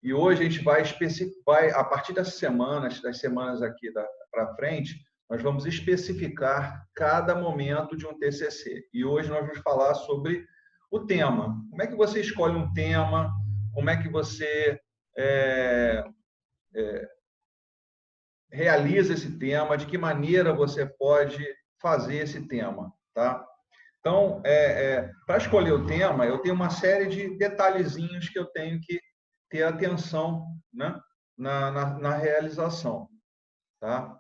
E hoje a gente vai, a partir das semanas aqui para frente, nós vamos especificar cada momento de um TCC. E hoje nós vamos falar sobre o tema. Como é que você escolhe um tema? Como é que você realiza esse tema? De que maneira você pode fazer esse tema, tá? Então, para escolher o tema, eu tenho uma série de detalhezinhos que eu tenho que ter atenção, né, na realização, tá?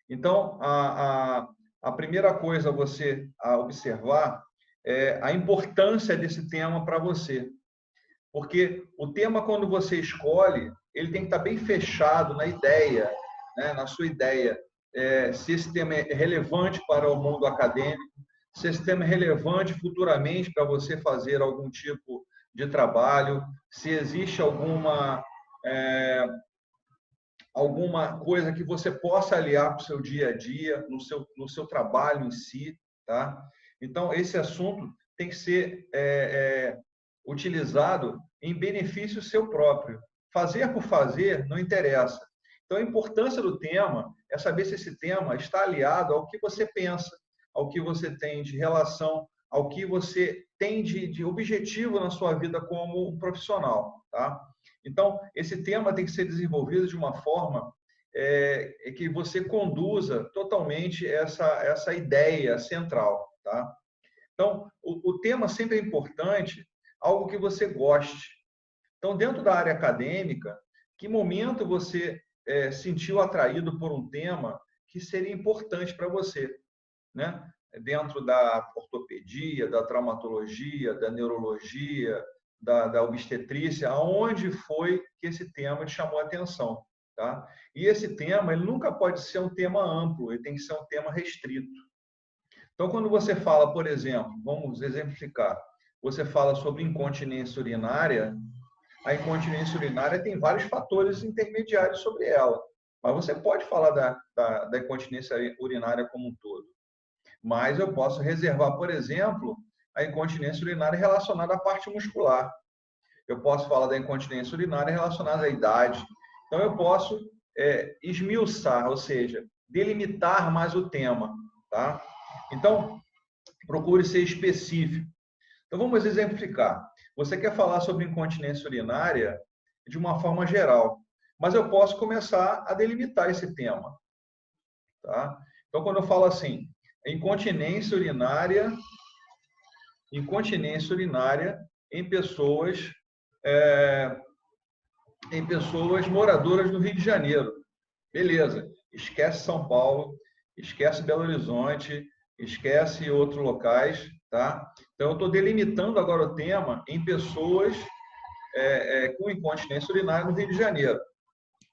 Então, a primeira coisa a observar é a importância desse tema para você. Porque o tema, quando você escolhe, ele tem que estar bem fechado na ideia, né, na sua ideia. Se esse tema é relevante para o mundo acadêmico, se esse tema é relevante futuramente para você fazer algum tipo de trabalho, se existe alguma coisa que você possa aliar para o seu dia a dia, no seu trabalho em si, tá? Então, esse assunto tem que ser utilizado em benefício seu próprio. Fazer por fazer não interessa. Então, a importância do tema é saber se esse tema está aliado ao que você pensa, ao que você tem de relação, ao que você tem de objetivo na sua vida como um profissional, tá? Então, esse tema tem que ser desenvolvido de uma forma que você conduza totalmente essa ideia central, tá? Então, o tema sempre é importante, algo que você goste. Então, dentro da área acadêmica, que momento você sentiu atraído por um tema que seria importante para você, né? Dentro da ortopedia, da traumatologia, da neurologia, da obstetrícia, aonde foi que esse tema te chamou a atenção, tá? E esse tema, ele nunca pode ser um tema amplo, ele tem que ser um tema restrito. Então, quando você fala, por exemplo, vamos exemplificar, você fala sobre incontinência urinária, a incontinência urinária tem vários fatores intermediários sobre ela, mas você pode falar da incontinência urinária como um todo. Mas eu posso reservar, por exemplo, a incontinência urinária relacionada à parte muscular. Eu posso falar da incontinência urinária relacionada à idade. Então, eu posso esmiuçar, ou seja, delimitar mais o tema, tá? Então, procure ser específico. Então, vamos exemplificar. Você quer falar sobre incontinência urinária de uma forma geral, mas eu posso começar a delimitar esse tema, tá? Então, quando eu falo assim, incontinência urinária em pessoas moradoras do Rio de Janeiro. Beleza, esquece São Paulo, esquece Belo Horizonte, esquece outros locais, tá? Então, eu estou delimitando agora o tema em pessoas com incontinência urinária no Rio de Janeiro.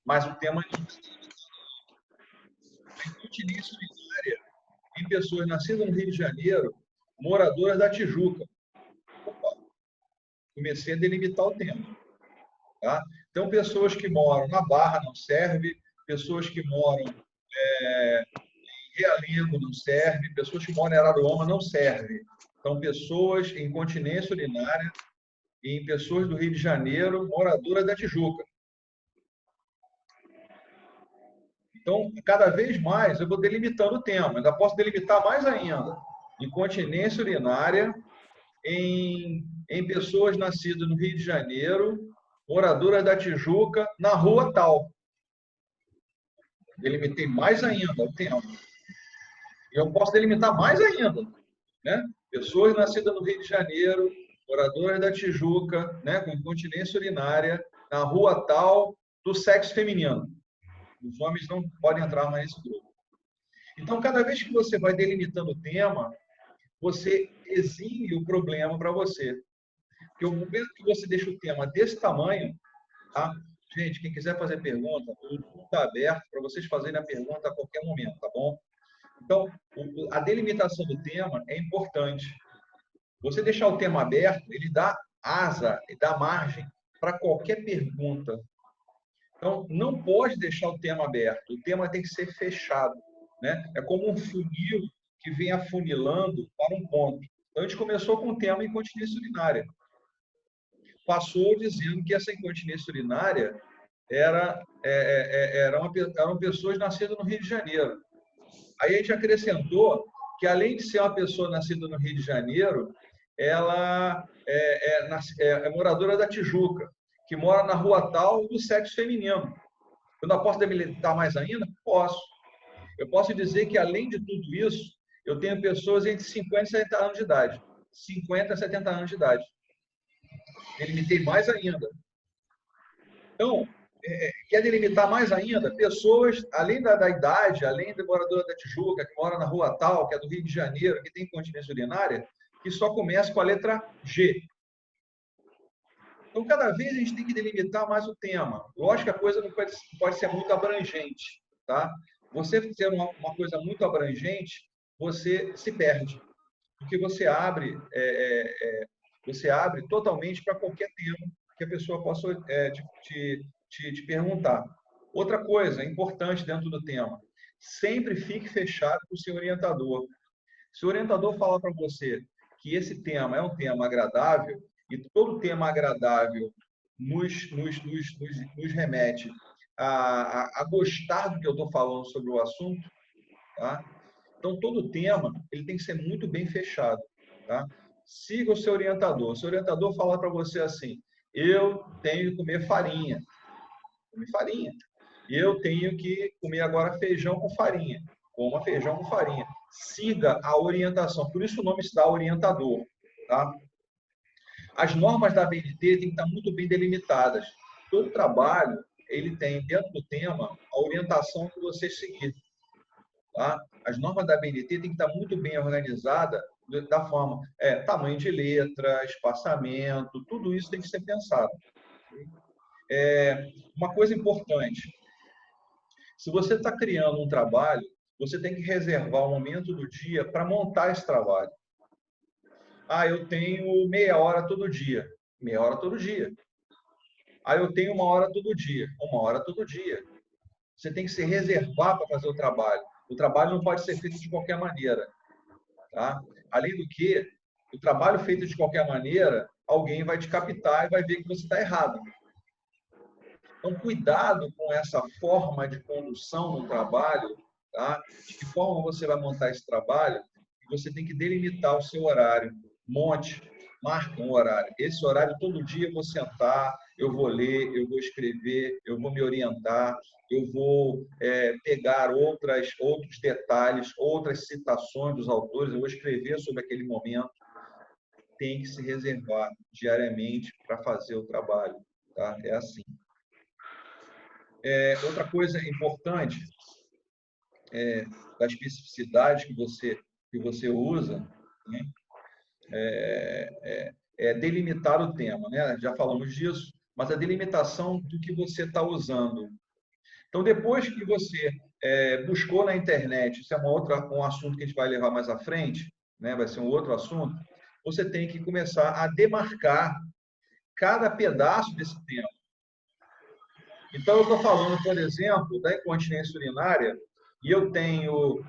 Mas o tema é incontinência urinária em pessoas nascidas no Rio de Janeiro, moradoras da Tijuca. Opa, comecei a delimitar o tema. Tá? Então, pessoas que moram na Barra não serve, pessoas que moram em Realengo não serve, pessoas que moram em Araruama não serve. Então, pessoas em incontinência urinária e em pessoas do Rio de Janeiro, moradoras da Tijuca. Então, cada vez mais eu vou delimitando o tema. Ainda posso delimitar mais ainda. Incontinência urinária em pessoas nascidas no Rio de Janeiro, moradoras da Tijuca, na rua tal. Delimitei mais ainda o tema. E eu posso delimitar mais ainda, né? Pessoas nascidas no Rio de Janeiro, moradoras da Tijuca, né, com incontinência urinária, na rua tal, do sexo feminino. Os homens não podem entrar mais nesse grupo. Então, cada vez que você vai delimitando o tema, você exime o problema para você. Porque o momento que você deixa o tema desse tamanho, tá? Gente, quem quiser fazer pergunta, o Zoom está aberto para vocês fazerem a pergunta a qualquer momento, tá bom? Então, a delimitação do tema é importante. Você deixar o tema aberto, ele dá asa e dá margem para qualquer pergunta. Então, não pode deixar o tema aberto, o tema tem que ser fechado, né? É como um funil que vem afunilando para um ponto. Então, a gente começou com o tema incontinência urinária. Passou dizendo que essa incontinência urinária eram pessoas nascidas no Rio de Janeiro. Aí a gente acrescentou que, além de ser uma pessoa nascida no Rio de Janeiro, ela é moradora da Tijuca, que mora na rua tal do sexo feminino. Eu não posso delimitar mais ainda? Posso. Eu posso dizer que, além de tudo isso, eu tenho pessoas entre 50 e 70 anos de idade. 50 a 70 anos de idade. Delimitei mais ainda. Então, quer delimitar mais ainda pessoas, além da idade, além da moradora da Tijuca, que mora na rua tal, que é do Rio de Janeiro, que tem incontinência urinária, que só começa com a letra G. Então, cada vez a gente tem que delimitar mais o tema. Lógico que a coisa não pode ser muito abrangente. Tá? Você ser uma coisa muito abrangente, você se perde. Porque você abre totalmente para qualquer tema que a pessoa possa te perguntar. Outra coisa importante dentro do tema, sempre fique fechado com o seu orientador. Se o orientador falar para você que esse tema é um tema agradável, e todo tema agradável nos remete a gostar do que eu estou falando sobre o assunto, tá? Então, todo tema ele tem que ser muito bem fechado. Tá? Siga o seu orientador. O seu orientador falar para você assim, eu tenho que comer farinha. Come farinha. Eu tenho que comer agora feijão com farinha. Coma feijão com farinha. Siga a orientação. Por isso o nome está orientador. Tá? As normas da BNT têm que estar muito bem delimitadas. Todo trabalho ele tem, dentro do tema, a orientação que você seguir. Tá? As normas da BNT têm que estar muito bem organizadas da forma, tamanho de letra, espaçamento, tudo isso tem que ser pensado. Uma coisa importante, se você está criando um trabalho, você tem que reservar um momento do dia para montar esse trabalho. Eu tenho meia hora todo dia. Meia hora todo dia. Eu tenho uma hora todo dia. Uma hora todo dia. Você tem que se reservar para fazer o trabalho. O trabalho não pode ser feito de qualquer maneira. Tá? Além do que, o trabalho feito de qualquer maneira, alguém vai te captar e vai ver que você está errado. Então, cuidado com essa forma de condução no trabalho, tá? De que forma você vai montar esse trabalho, e você tem que delimitar o seu horário. Marca um horário. Esse horário, todo dia eu vou sentar, eu vou ler, eu vou escrever, eu vou me orientar, eu vou pegar outros detalhes, outras citações dos autores, eu vou escrever sobre aquele momento. Tem que se reservar diariamente para fazer o trabalho. Tá? É assim. Outra coisa importante da especificidade que você usa, né? Delimitar o tema. Né? Já falamos disso, mas a delimitação do que você está usando. Então, depois que você buscou na internet, isso é um assunto que a gente vai levar mais à frente, né? Vai ser um outro assunto, você tem que começar a demarcar cada pedaço desse tema. Então, eu estou falando, por exemplo, da incontinência urinária, e eu tenho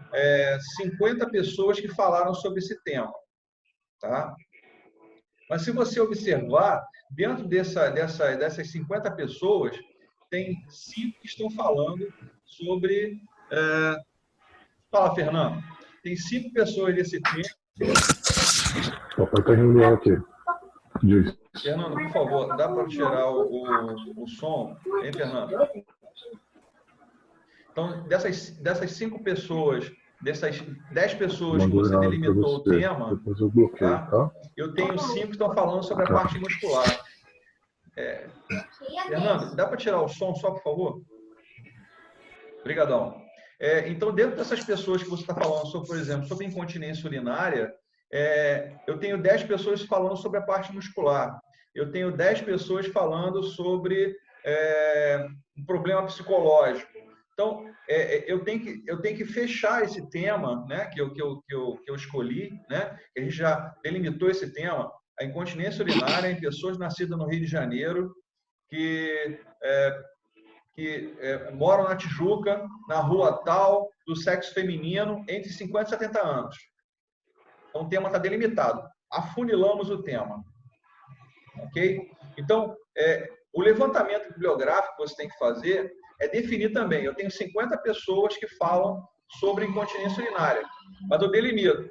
50 pessoas que falaram sobre esse tema. Tá? Mas se você observar, dentro dessas 50 pessoas, tem 5 que estão falando sobre... Fala, Fernando. Tem 5 pessoas desse tema. Papai está rindo aqui. Diz. Fernando, por favor, dá para tirar o som? Hein, Fernando? Então, dessas 5 pessoas, dessas 10 pessoas que você delimitou o tema, depois eu bloqueio, tá? Eu tenho 5 que estão falando sobre a parte muscular. Fernando, dá para tirar o som só, por favor? Obrigadão. Então, dentro dessas pessoas que você está falando, sobre, por exemplo, sobre incontinência urinária, eu tenho 10 pessoas falando sobre a parte muscular. Eu tenho 10 pessoas falando sobre um problema psicológico. Então, eu tenho que fechar esse tema, né, que eu escolhi, né, que a gente já delimitou esse tema, a incontinência urinária em pessoas nascidas no Rio de Janeiro, que moram na Tijuca, na rua tal, do sexo feminino, entre 50 e 70 anos. Então, o tema está delimitado. Afunilamos o tema. Ok? Então, o levantamento bibliográfico que você tem que fazer é definir também. Eu tenho 50 pessoas que falam sobre incontinência urinária, mas eu delimito.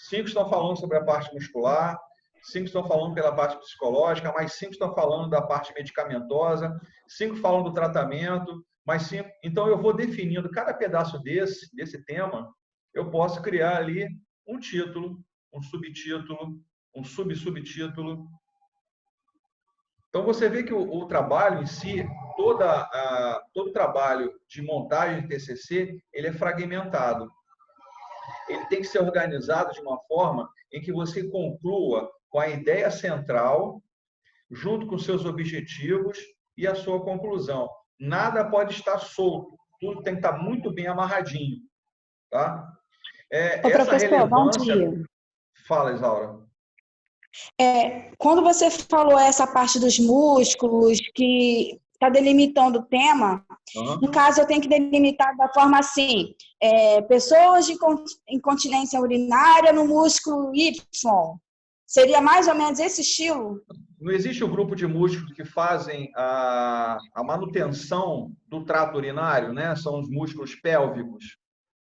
5 estão falando sobre a parte muscular, 5 estão falando pela parte psicológica, mais 5 estão falando da parte medicamentosa, 5 falam do tratamento, mais 5... Então, eu vou definindo cada pedaço desse tema, eu posso criar ali um título, um subtítulo, um subsubtítulo. Então, você vê que o trabalho em si, todo trabalho de montagem de TCC, ele é fragmentado. Ele tem que ser organizado de uma forma em que você conclua com a ideia central, junto com seus objetivos e a sua conclusão. Nada pode estar solto, tudo tem que estar muito bem amarradinho. Tá? Essa relevância... Bom dia. Fala, Isaura. Quando você falou essa parte dos músculos, que está delimitando o tema, no caso eu tenho que delimitar da forma assim, pessoas de incontinência urinária no músculo Y. Seria mais ou menos esse estilo? Não existe um grupo de músculos que fazem a manutenção do trato urinário, né? São os músculos pélvicos.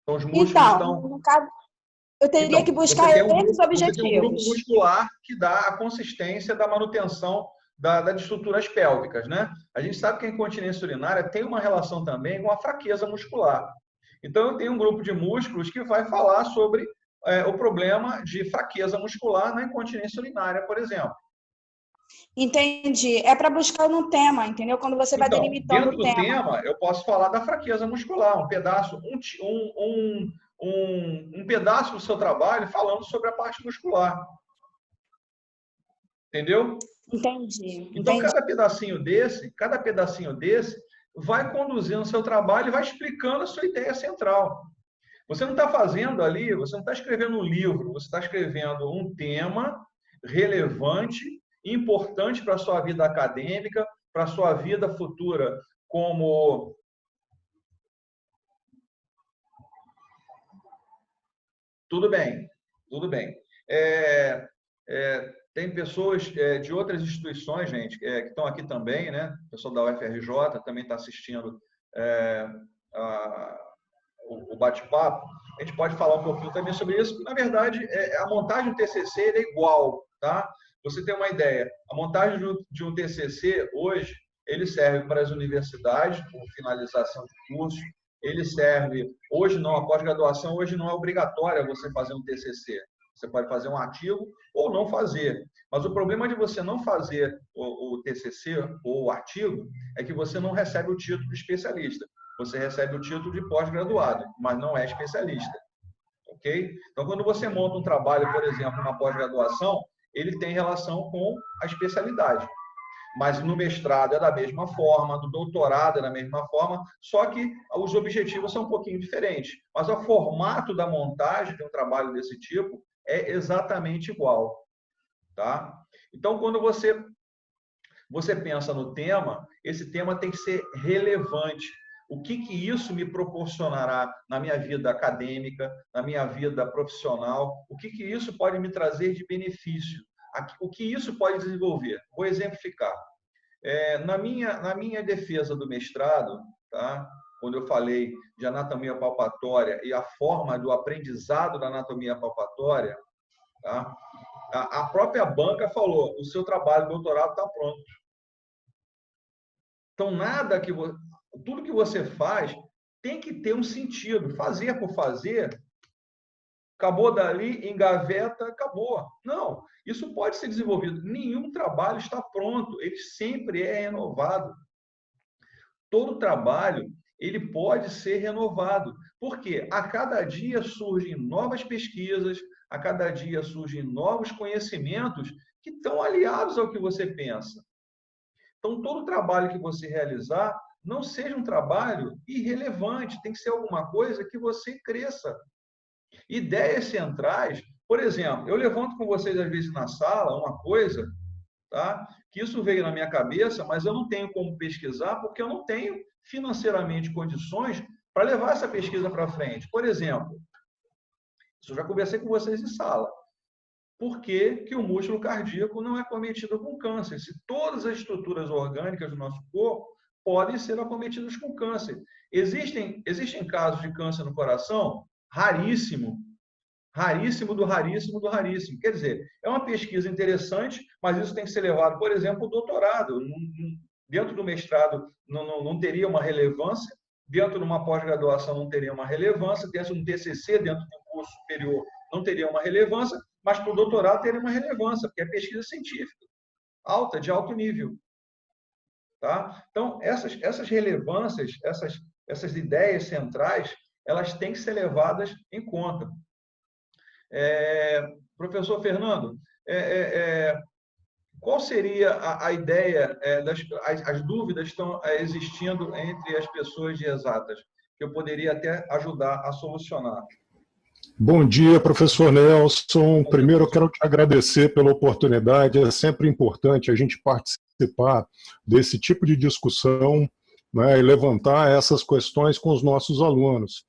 São os músculos então, no caso, eu teria que buscar esses objetivos. Você tem um grupo muscular que dá a consistência da manutenção das estruturas pélvicas, né? A gente sabe que a incontinência urinária tem uma relação também com a fraqueza muscular. Então, eu tenho um grupo de músculos que vai falar sobre o problema de fraqueza muscular na incontinência urinária, por exemplo. Entendi. É para buscar no tema, entendeu? Quando você vai delimitando o tema. Dentro do tema, eu posso falar da fraqueza muscular, um pedaço, um pedaço do seu trabalho falando sobre a parte muscular. Entendeu? Entendi. Então, cada pedacinho desse vai conduzindo o seu trabalho e vai explicando a sua ideia central. Você não está fazendo ali, você não está escrevendo um livro, você está escrevendo um tema relevante, importante para a sua vida acadêmica, para a sua vida futura como... Tudo bem, tudo bem. Tem pessoas de outras instituições, gente, que estão aqui também, né? O pessoal da UFRJ também está assistindo o bate-papo. A gente pode falar um pouquinho também sobre isso. Na verdade, a montagem do TCC é igual, tá? Você tem uma ideia. A montagem de um TCC, hoje, ele serve para as universidades, por finalização de curso. Ele serve, hoje não, a pós-graduação, hoje não é obrigatória você fazer um TCC. Você pode fazer um artigo ou não fazer. Mas o problema de você não fazer o TCC ou o artigo é que você não recebe o título de especialista. Você recebe o título de pós-graduado, mas não é especialista. Ok? Então, quando você monta um trabalho, por exemplo, na pós-graduação, ele tem relação com a especialidade. Mas no mestrado é da mesma forma, no doutorado é da mesma forma, só que os objetivos são um pouquinho diferentes. Mas o formato da montagem de um trabalho desse tipo é exatamente igual. Tá? Então, quando você pensa no tema, esse tema tem que ser relevante. O que isso me proporcionará na minha vida acadêmica, na minha vida profissional? O que isso pode me trazer de benefício? O que isso pode desenvolver? Vou exemplificar. Na minha defesa do mestrado, tá? Quando eu falei de anatomia palpatória e a forma do aprendizado da anatomia palpatória, tá? A própria banca falou, o seu trabalho de doutorado está pronto. Então, tudo que você faz tem que ter um sentido. Fazer por fazer, acabou dali, engaveta, acabou. Não, isso pode ser desenvolvido. Nenhum trabalho está pronto, ele sempre é renovado. Todo trabalho, ele pode ser renovado. Por quê? A cada dia surgem novas pesquisas, a cada dia surgem novos conhecimentos que estão aliados ao que você pensa. Então, todo trabalho que você realizar, não seja um trabalho irrelevante, tem que ser alguma coisa que você cresça. Ideias centrais Por exemplo, eu levanto com vocês, às vezes, na sala, uma coisa, tá? Que isso veio na minha cabeça, mas eu não tenho como pesquisar, porque eu não tenho financeiramente condições para levar essa pesquisa para frente. Por exemplo, isso eu já conversei com vocês em sala. Por que que o músculo cardíaco não é acometido com câncer? Se todas as estruturas orgânicas do nosso corpo podem ser acometidas com câncer. Existem casos de câncer no coração? Raríssimo. Raríssimo do raríssimo do raríssimo. Quer dizer, é uma pesquisa interessante, mas isso tem que ser levado, por exemplo, ao doutorado. Dentro do mestrado não teria uma relevância, dentro de uma pós-graduação não teria uma relevância, dentro de um TCC, dentro de um curso superior, não teria uma relevância, mas para o doutorado teria uma relevância, porque é pesquisa científica, alta, de alto nível. Tá? Então, essas relevâncias, essas ideias centrais, elas têm que ser levadas em conta. Professor Fernando, qual seria a ideia, as dúvidas que estão existindo entre as pessoas de exatas, que eu poderia até ajudar a solucionar? Bom dia, professor Nelson. Primeiro, eu quero te agradecer pela oportunidade. É sempre importante a gente participar desse tipo de discussão, né, e levantar essas questões com os nossos alunos.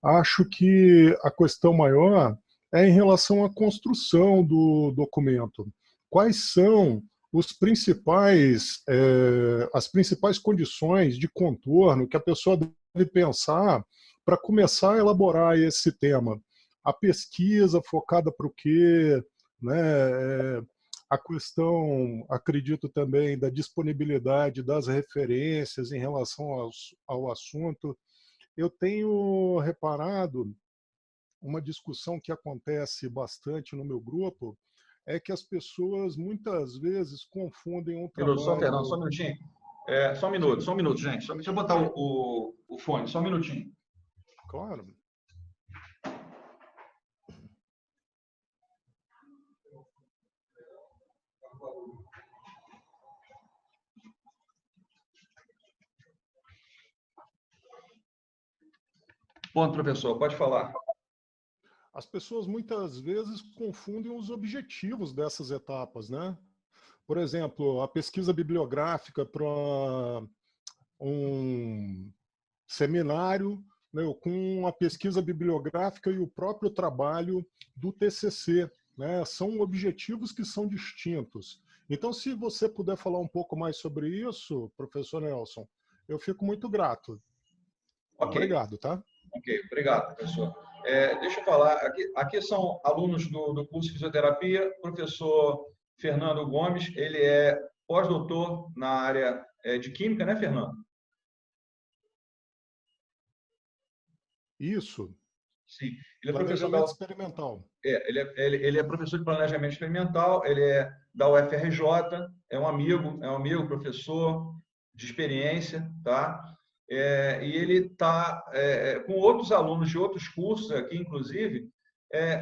Acho que a questão maior é em relação à construção do documento. Quais são as principais condições de contorno que a pessoa deve pensar para começar a elaborar esse tema? A pesquisa focada para o quê? Né? A questão, acredito também, da disponibilidade das referências em relação ao assunto. Eu tenho reparado uma discussão que acontece bastante no meu grupo, é que as pessoas muitas vezes confundem um trabalho... Só, Fernando, só um minutinho. Só um minuto, gente. Deixa eu botar o fone, só um minutinho. Claro. Ponto, professor, pode falar. As pessoas muitas vezes confundem os objetivos dessas etapas, né? Por exemplo, a pesquisa bibliográfica para um seminário, né, com a pesquisa bibliográfica e o próprio trabalho do TCC, né? São objetivos que são distintos. Então, se você puder falar um pouco mais sobre isso, professor Nelson, eu fico muito grato. Okay. Obrigado, tá? Ok, obrigado, professor. Deixa eu falar, aqui são alunos do curso de fisioterapia, professor Fernando Gomes, ele é pós-doutor na área de química, né, Fernando? Isso. Sim. Ele é planejamento experimental. Ele é professor de planejamento experimental, ele é da UFRJ, é um amigo, professor de experiência, tá? E ele está com outros alunos de outros cursos aqui, inclusive,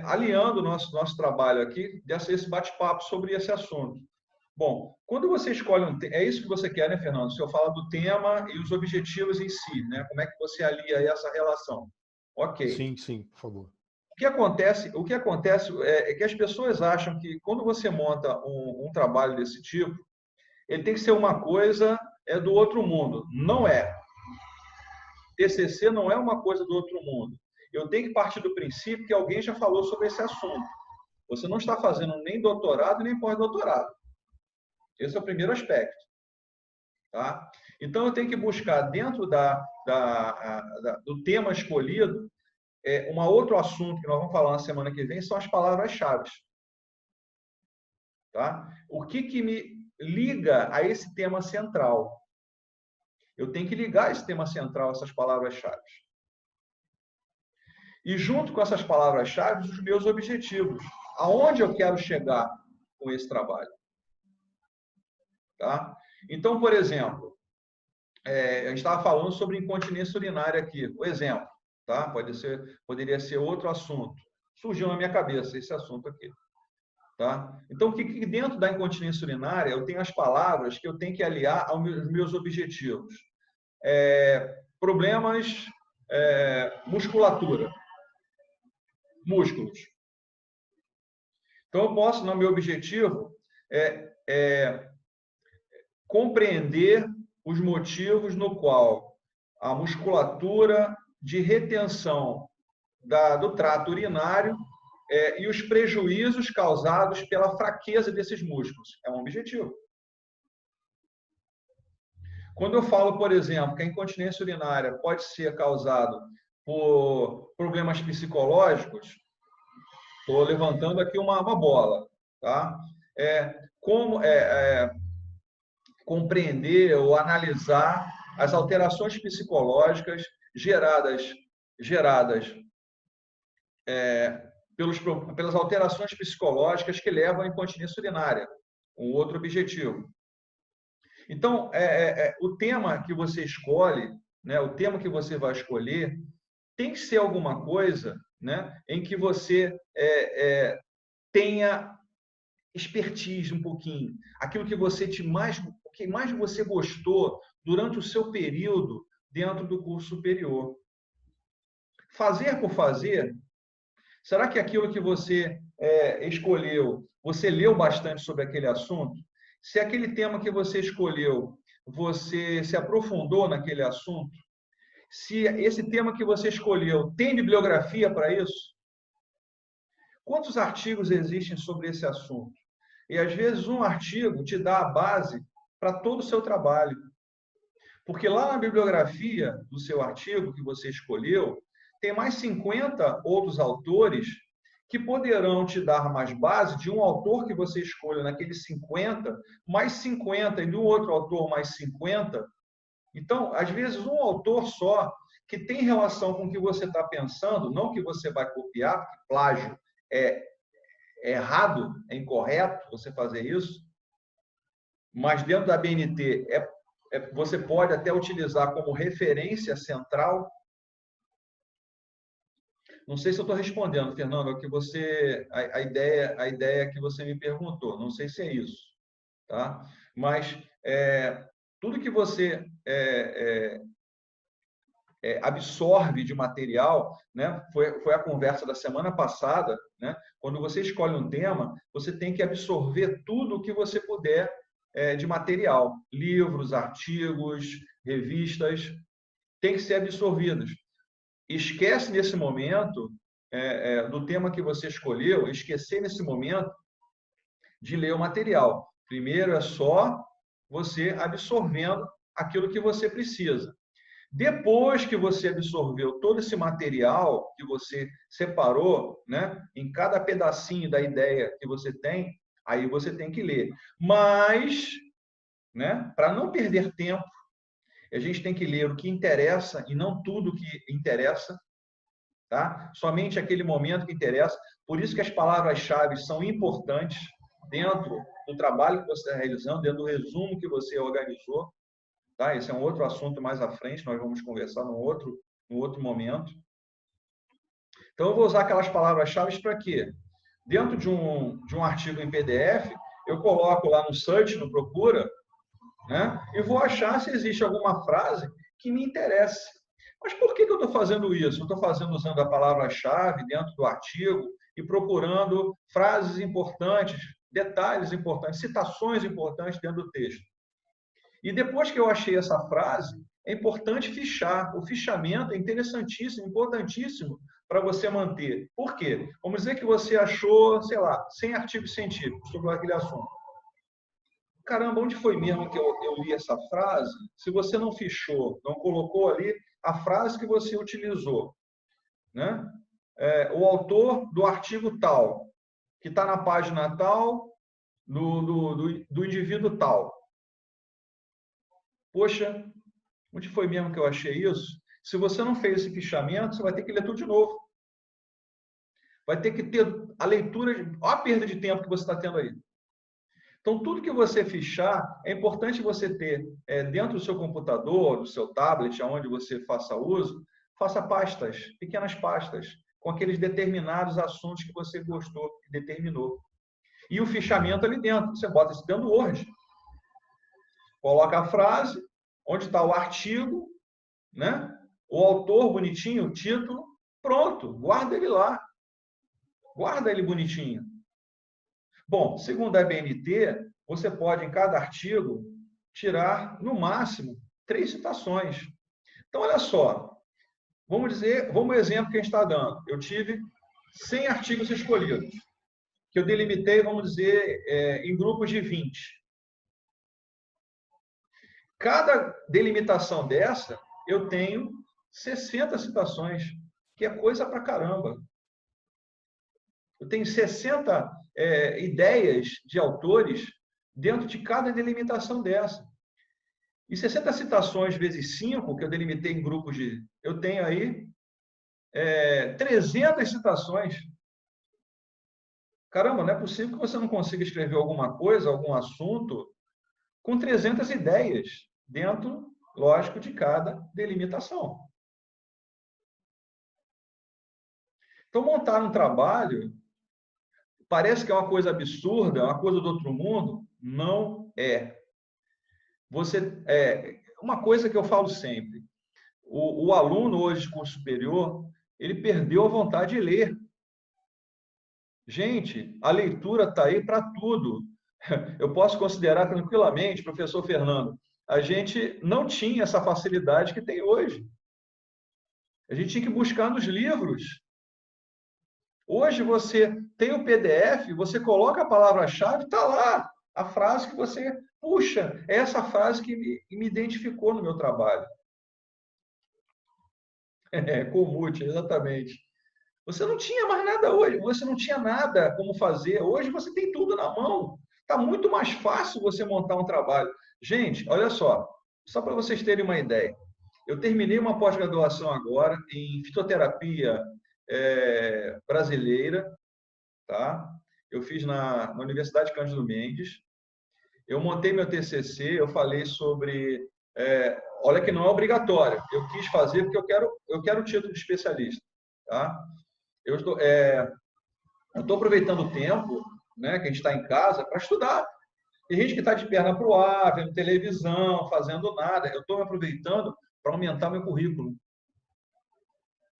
aliando o nosso trabalho aqui, esse bate-papo sobre esse assunto. Bom, quando você escolhe um tema, é isso que você quer, né, Fernando? O senhor fala do tema e os objetivos em si, né? Como é que você alia essa relação? Ok. Sim, por favor. O que acontece é que as pessoas acham que quando você monta um trabalho desse tipo, ele tem que ser uma coisa do outro mundo. Não é. TCC não é uma coisa do outro mundo. Eu tenho que partir do princípio que alguém já falou sobre esse assunto. Você não está fazendo nem doutorado nem pós-doutorado. Esse é o primeiro aspecto. Tá? Então, eu tenho que buscar dentro do tema escolhido um outro assunto que nós vamos falar na semana que vem são as palavras-chave. Tá? O que me liga a esse tema central? Eu tenho que ligar esse tema central a essas palavras-chave. E junto com essas palavras-chave, os meus objetivos. Aonde eu quero chegar com esse trabalho? Tá? Então, por exemplo, a gente estava falando sobre incontinência urinária aqui. O exemplo. Tá? Poderia ser outro assunto. Surgiu na minha cabeça esse assunto aqui. Tá? Então, o que dentro da incontinência urinária, eu tenho as palavras que eu tenho que aliar aos meus objetivos. Problemas, musculatura. Músculos. Então, eu posso, no meu objetivo, compreender os motivos no qual a musculatura de retenção do trato urinário e os prejuízos causados pela fraqueza desses músculos. É um objetivo. Quando eu falo, por exemplo, que a incontinência urinária pode ser causada por problemas psicológicos, estou levantando aqui uma bola, tá? Compreender ou analisar as alterações psicológicas geradas pelas alterações psicológicas que levam à incontinência urinária, um outro objetivo. Então, o tema que você escolhe, né, o tema que você vai escolher, tem que ser alguma coisa, né, em que você tenha expertise um pouquinho, aquilo que o que mais você gostou durante o seu período dentro do curso superior. Fazer por fazer, será que aquilo que você escolheu, você leu bastante sobre aquele assunto? Se aquele tema que você escolheu, você se aprofundou naquele assunto? Se esse tema que você escolheu tem bibliografia para isso? Quantos artigos existem sobre esse assunto? E, às vezes, um artigo te dá a base para todo o seu trabalho. Porque lá na bibliografia do seu artigo que você escolheu, tem mais 50 outros autores que poderão te dar mais base de um autor que você escolha naqueles 50, mais 50 e do outro autor mais 50. Então, às vezes, um autor só que tem relação com o que você está pensando, não que você vai copiar, porque plágio é errado, é incorreto você fazer isso, mas dentro da BNT você pode até utilizar como referência central. Não sei se eu estou respondendo, Fernando, a ideia que você me perguntou. Não sei se é isso, tá? Mas tudo que você absorve de material, né? Foi a conversa da semana passada, né? Quando você escolhe um tema, você tem que absorver tudo o que você puder de material, livros, artigos, revistas, tem que ser absorvidos. Esquece nesse momento do tema que você escolheu, esquecer nesse momento de ler o material. Primeiro é só você absorvendo aquilo que você precisa. Depois que você absorveu todo esse material que você separou, né, em cada pedacinho da ideia que você tem, aí você tem que ler. Mas, né, para não perder tempo, a gente tem que ler o que interessa e não tudo que interessa, tá? Somente aquele momento que interessa. Por isso que as palavras-chave são importantes dentro do trabalho que você está realizando, dentro do resumo que você organizou. Tá? Esse é um outro assunto mais à frente, nós vamos conversar num outro momento. Então, eu vou usar aquelas palavras-chave para quê? Dentro de um artigo em PDF, eu coloco lá no search, no procura, né? E vou achar se existe alguma frase que me interesse. Mas por que eu estou fazendo isso? Eu estou fazendo usando a palavra-chave dentro do artigo e procurando frases importantes, detalhes importantes, citações importantes dentro do texto. E depois que eu achei essa frase, é importante fichar. O fichamento é interessantíssimo, importantíssimo para você manter. Por quê? Vamos dizer que você achou, sei lá, 100 artigos científicos sobre aquele assunto. Caramba, onde foi mesmo que eu li essa frase? Se você não fichou, não colocou ali a frase que você utilizou, né? O autor do artigo tal, que está na página tal, do indivíduo tal. Poxa, onde foi mesmo que eu achei isso? Se você não fez esse fichamento, você vai ter que ler tudo de novo. Vai ter que ter a leitura, olha a perda de tempo que você está tendo aí. Então, tudo que você fichar, é importante você ter dentro do seu computador, do seu tablet, onde você faça uso, faça pastas, pequenas pastas, com aqueles determinados assuntos que você gostou, que determinou. E o fichamento ali dentro, você bota isso dentro do Word. Coloca a frase, onde está o artigo, né? O autor bonitinho, o título, pronto, guarda ele lá. Guarda ele bonitinho. Bom, segundo a ABNT, você pode, em cada artigo, tirar, no máximo, 3 citações. Então, olha só, vamos o exemplo que a gente está dando. Eu tive 100 artigos escolhidos, que eu delimitei, vamos dizer, em grupos de 20. Cada delimitação dessa, eu tenho 60 citações, que é coisa pra caramba. Eu tenho 60 ideias de autores dentro de cada delimitação dessa. E 60 citações vezes 5, que eu delimitei em grupos de... Eu tenho aí 300 citações. Caramba, não é possível que você não consiga escrever alguma coisa, algum assunto, com 300 ideias dentro, lógico, de cada delimitação. Então, montar um trabalho parece que é uma coisa absurda, uma coisa do outro mundo. Não é. Uma coisa que eu falo sempre, o aluno hoje de curso superior, ele perdeu a vontade de ler. Gente, a leitura está aí para tudo. Eu posso considerar tranquilamente, professor Fernando, a gente não tinha essa facilidade que tem hoje. A gente tinha que buscar nos livros. Hoje você tem o PDF, você coloca a palavra-chave, está lá a frase que você... Puxa, é essa frase que me identificou no meu trabalho. Comute, exatamente. Você não tinha mais nada hoje, você não tinha nada como fazer. Hoje você tem tudo na mão. Está muito mais fácil você montar um trabalho. Gente, olha só para vocês terem uma ideia. Eu terminei uma pós-graduação agora em fitoterapia brasileira, tá? Eu fiz na Universidade Cândido Mendes. Eu montei meu TCC, eu falei sobre... olha que não é obrigatório. Eu quis fazer porque eu quero o título de especialista, tá? Eu estou aproveitando o tempo, né, que a gente está em casa para estudar. Tem gente que está de perna para o ar, vendo televisão, fazendo nada. Eu estou me aproveitando para aumentar meu currículo.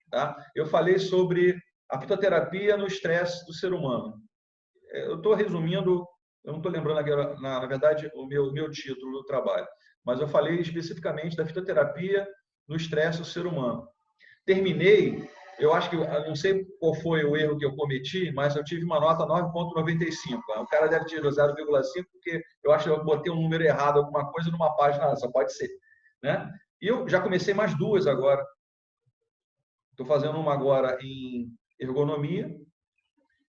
Tá? Eu falei sobre a fitoterapia no estresse do ser humano. Eu estou resumindo, eu não estou lembrando, na verdade, o meu título do trabalho, mas eu falei especificamente da fitoterapia no estresse do ser humano. Terminei, eu acho que, eu não sei qual foi o erro que eu cometi, mas eu tive uma nota 9,95. O cara deve ter 0,5, porque eu acho que eu botei um número errado, alguma coisa, numa página, só pode ser. Né? E eu já comecei mais 2 agora. Estou fazendo uma agora em ergonomia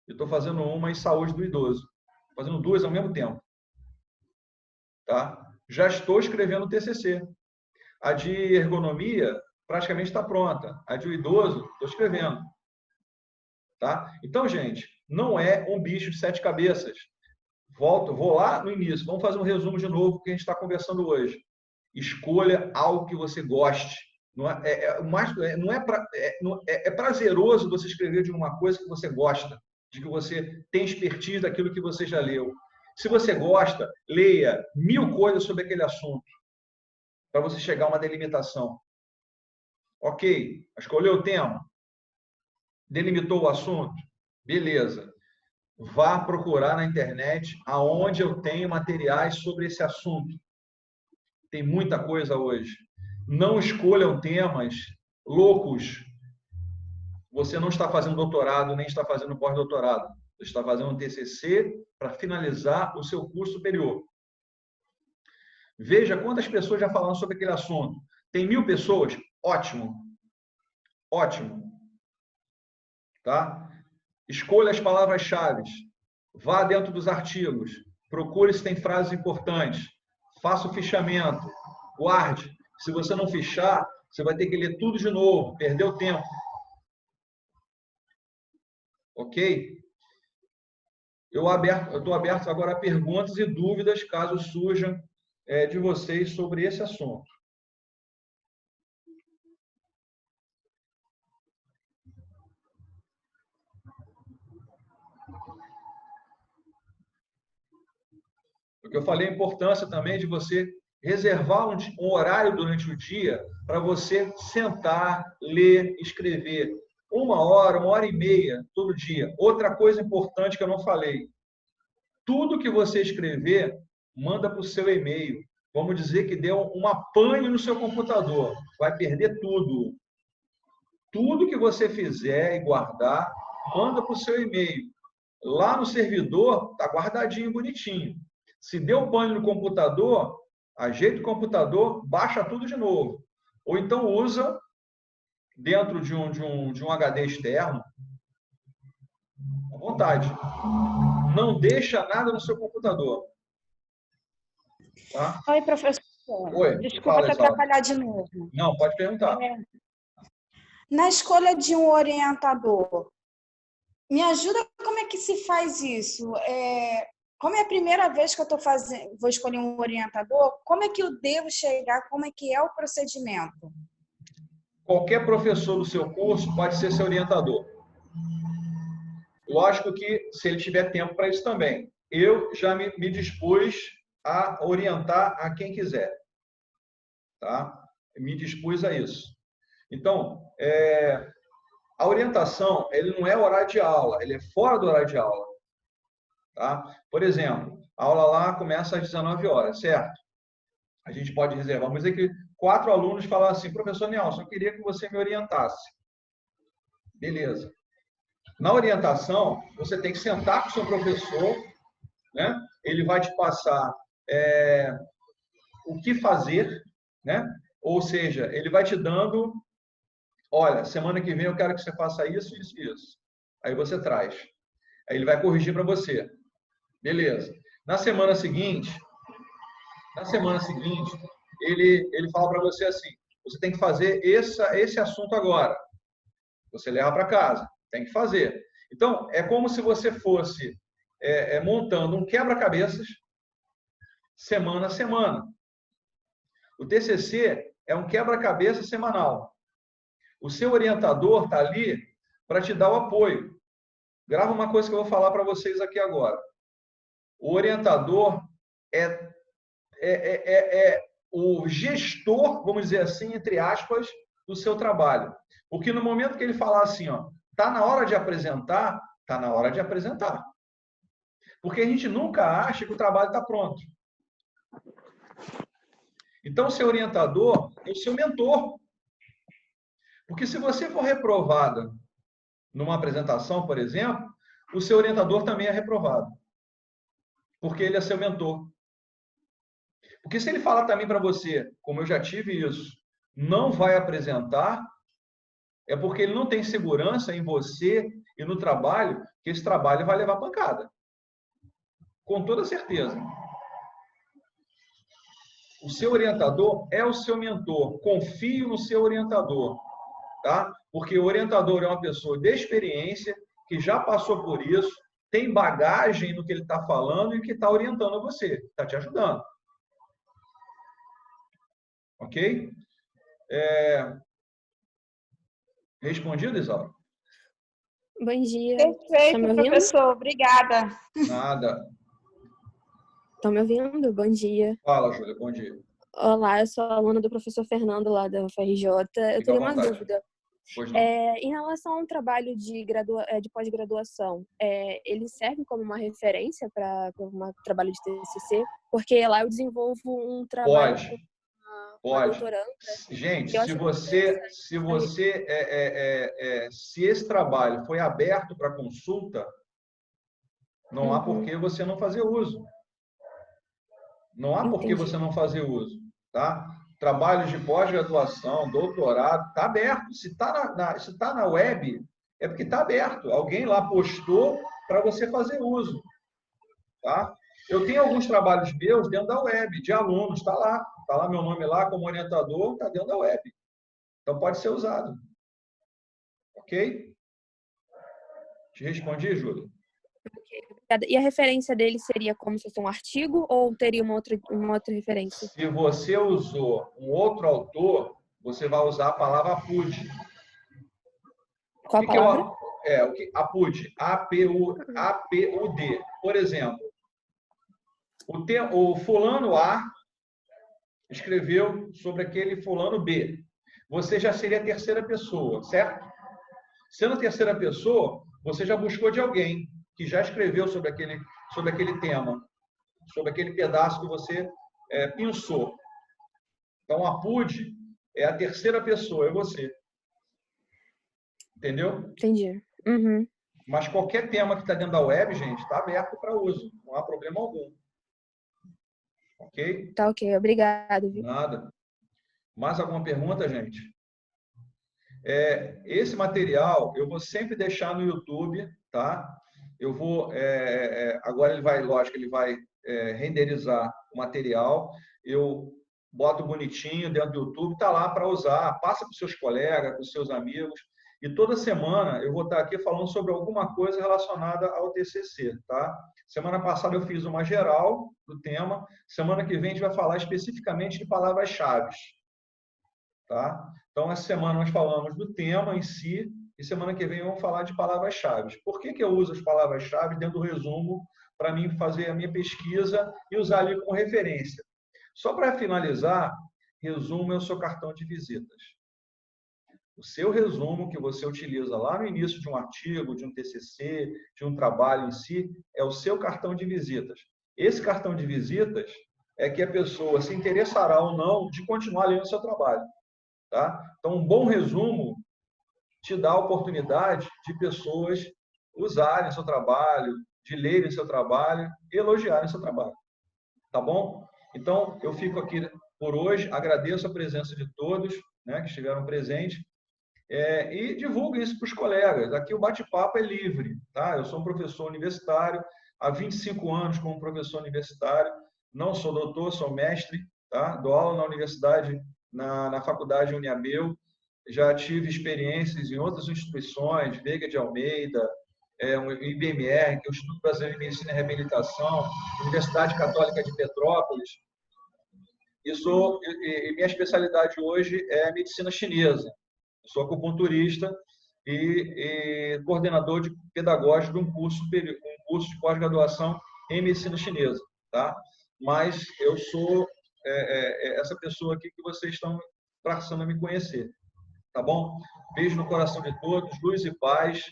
e estou fazendo uma em saúde do idoso. Estou fazendo 2 ao mesmo tempo. Tá? Já estou escrevendo o TCC. A de ergonomia praticamente está pronta. A de idoso, estou escrevendo. Tá? Então, gente, não é um bicho de 7 cabeças. Vou lá no início. Vamos fazer um resumo de novo do que a gente está conversando hoje. Escolha algo que você goste. É prazeroso você escrever de uma coisa que você gosta, de que você tem expertise daquilo que você já leu. Se você gosta, leia 1000 coisas sobre aquele assunto, para você chegar a uma delimitação. Ok, escolheu o tema? Delimitou o assunto? Beleza. Vá procurar na internet aonde eu tenho materiais sobre esse assunto. Tem muita coisa hoje. Não escolham temas loucos. Você não está fazendo doutorado, nem está fazendo pós-doutorado. Você está fazendo um TCC para finalizar o seu curso superior. Veja quantas pessoas já falaram sobre aquele assunto. Tem 1000 pessoas? Ótimo. Ótimo. Tá? Escolha as palavras-chave. Vá dentro dos artigos. Procure se tem frases importantes. Faça o fichamento. Guarde. Se você não fichar, você vai ter que ler tudo de novo. Perdeu tempo. Ok? Eu estou aberto agora a perguntas e dúvidas, caso surjam de vocês sobre esse assunto. O que eu falei, a importância também de você reservar um horário durante o dia para você sentar, ler, escrever. 1 hora, 1h30 todo dia. Outra coisa importante que eu não falei. Tudo que você escrever, manda para o seu e-mail. Vamos dizer que deu um apanho no seu computador. Vai perder tudo. Tudo que você fizer e guardar, manda para o seu e-mail. Lá no servidor, está guardadinho, bonitinho. Se deu pane no computador, ajeita o computador, baixa tudo de novo. Ou então usa dentro de um HD externo, à vontade. Não deixa nada no seu computador. Tá? Oi, professor. Oi, Desculpa te atrapalhar de novo. Não, pode perguntar. Na escolha de um orientador, me ajuda como é que se faz isso? Como é a primeira vez que eu vou escolher um orientador, como é que eu devo chegar, como é que é o procedimento? Qualquer professor do seu curso pode ser seu orientador. Lógico que se ele tiver tempo para isso também. Eu já me dispus a orientar a quem quiser. Tá? Me dispus a isso. Então, a orientação, ele não é horário de aula, ele é fora do horário de aula. Tá? Por exemplo, a aula lá começa às 19 horas, certo? A gente pode reservar. Vamos dizer que 4 alunos falam assim, professor Nelson, eu queria que você me orientasse. Beleza. Na orientação, você tem que sentar com o seu professor, né? Ele vai te passar o que fazer, né? Ou seja, ele vai te dando, olha, semana que vem eu quero que você faça isso, isso e isso. Aí você traz. Aí ele vai corrigir para você. Beleza. Na semana seguinte, ele fala para você assim, você tem que fazer esse assunto agora. Você leva para casa, tem que fazer. Então, é como se você fosse montando um quebra-cabeças semana a semana. O TCC é um quebra-cabeça semanal. O seu orientador está ali para te dar o apoio. Grava uma coisa que eu vou falar para vocês aqui agora. O orientador é o gestor, vamos dizer assim, entre aspas, do seu trabalho. Porque no momento que ele falar assim, está na hora de apresentar, está na hora de apresentar. Porque a gente nunca acha que o trabalho está pronto. Então, o seu orientador é o seu mentor. Porque se você for reprovada numa apresentação, por exemplo, o seu orientador também é reprovado. Porque ele é seu mentor. Porque se ele falar também para você, como eu já tive isso, não vai apresentar, é porque ele não tem segurança em você e no trabalho, que esse trabalho vai levar pancada. Com toda certeza. O seu orientador é o seu mentor. Confie no seu orientador. Tá? Porque o orientador é uma pessoa de experiência, que já passou por isso, tem bagagem no que ele está falando e que está orientando você, está te ajudando. Ok? Respondido, Isaura? Bom dia. Perfeito, Tá professor. Obrigada. Nada. Estão me ouvindo? Bom dia. Fala, Júlia. Bom dia. Olá, eu sou aluna do professor Fernando, lá da UFRJ. Eu teria uma dúvida. Em relação a um trabalho de pós-graduação, ele serve como uma referência para um trabalho de TCC? Porque lá eu desenvolvo um trabalho com uma doutoranda. Gente, se esse trabalho foi aberto para consulta, não há por que você não fazer uso. Não há por que você não fazer uso, tá? Trabalhos de pós-graduação, doutorado, está aberto. Se está na web, é porque está aberto. Alguém lá postou para você fazer uso, tá? Eu tenho alguns trabalhos meus dentro da web, de alunos, está lá meu nome lá como orientador, está dentro da web. Então pode ser usado. Ok? Te respondi, Júlia? E a referência dele seria como se fosse um artigo ou teria uma outra referência? Se você usou um outro autor, você vai usar a palavra APUD. Qual a palavra? APUD. A-P-U-D. Por exemplo, o fulano A escreveu sobre aquele fulano B. Você já seria a terceira pessoa, certo? Sendo a terceira pessoa, você já buscou de alguém que já escreveu sobre sobre aquele tema, sobre aquele pedaço que você pensou. Então, a PUD é a terceira pessoa, é você. Entendeu? Entendi. Uhum. Mas qualquer tema que está dentro da web, gente, está aberto para uso. Não há problema algum. Ok? Tá ok. Obrigado. Nada. Mais alguma pergunta, gente? Esse material eu vou sempre deixar no YouTube, tá? Eu vou... agora ele vai, lógico, ele vai renderizar o material. Eu boto bonitinho dentro do YouTube, tá lá para usar. Passa para os seus colegas, para os seus amigos. E toda semana eu vou estar aqui falando sobre alguma coisa relacionada ao TCC, tá? Semana passada eu fiz uma geral do tema. Semana que vem a gente vai falar especificamente de palavras-chave, tá? Então, essa semana nós falamos do tema em si e semana que vem vamos falar de palavras-chave. Por que eu uso as palavras-chave dentro do resumo para mim fazer a minha pesquisa e usar ali como referência? Só para finalizar, resumo é o seu cartão de visitas. O seu resumo que você utiliza lá no início de um artigo, de um TCC, de um trabalho em si, é o seu cartão de visitas. Esse cartão de visitas é que a pessoa se interessará ou não de continuar lendo o seu trabalho. Tá? Então, um bom resumo te dá a oportunidade de pessoas usarem seu trabalho, de lerem seu trabalho e elogiarem seu trabalho. Tá bom? Então, eu fico aqui por hoje, agradeço a presença de todos, né, que estiveram presentes, e divulgue isso para os colegas. Aqui o bate-papo é livre, tá? Eu sou um professor universitário, há 25 anos como professor universitário, não sou doutor, sou mestre, tá? Dou aula na universidade, na faculdade Uniabel, já tive experiências em outras instituições, Veiga de Almeida, o IBMR, que é o Instituto Brasileiro de Medicina e Reabilitação, Universidade Católica de Petrópolis, e minha especialidade hoje é medicina chinesa. Eu sou acupunturista e coordenador de pedagógico de um curso de pós-graduação em medicina chinesa, tá? Mas eu sou essa pessoa aqui que vocês estão passando a me conhecer, tá bom? Beijo no coração de todos, luz e paz.